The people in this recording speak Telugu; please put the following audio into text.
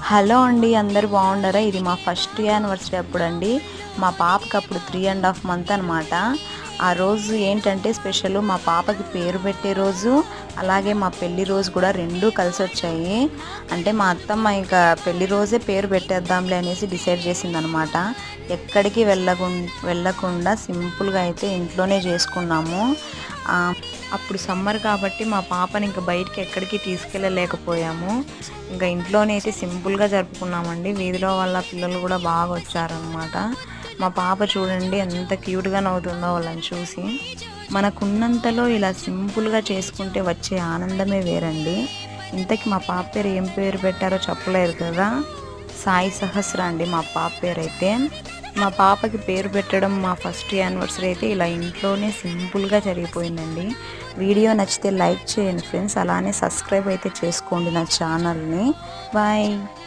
హలో అండి, అందరు బాగుండారా? ఇది మా ఫస్ట్ యానివర్సరీ అప్పుడండి. మా పాపకి అప్పుడు 3.5 మంత్ అనమాట. ఆ రోజు ఏంటంటే స్పెషల్, మా పాపకి పేరు పెట్టే రోజు అలాగే మా పెళ్లి రోజు కూడా రెండూ కలిసి వచ్చాయి. అంటే మా అత్తమ్మ ఇంకా పెళ్లి రోజే పేరు పెట్టేద్దాంలే అనేసి డిసైడ్ చేసిందనమాట. ఎక్కడికి వెళ్ళకుండా సింపుల్గా అయితే ఇంట్లోనే చేసుకున్నాము. అప్పుడు సమ్మర్ కాబట్టి మా పాపని ఇంకా బయటికి ఎక్కడికి తీసుకెళ్ళలేకపోయాము. ఇంకా ఇంట్లోనే అయితే సింపుల్గా జరుపుకున్నామండి. వీధిలో వాళ్ళ పిల్లలు కూడా బాగా వచ్చారనమాట. మా పాప చూడండి ఎంత క్యూట్గా నవ్వుతుందో వాళ్ళని చూసి. మనకున్నంతలో ఇలా సింపుల్గా చేసుకుంటే వచ్చే ఆనందమే వేరండి. ఇంతకీ మా పాప పేరు ఏం పేరు పెట్టారో చెప్పలేదు కదా. సాయి సహస్ర అండి మా పాప పేరు అయితే. మా పాపకి పేరు పెట్టడం మా ఫస్ట్ యానివర్సరీ అయితే ఇలా ఇంట్లోనే సింపుల్గా జరిగిపోయిందండి. వీడియో నచ్చితే లైక్ చేయండి ఫ్రెండ్స్, అలానే సబ్స్క్రైబ్ అయితే చేసుకోండి నా ఛానల్ని. బాయ్.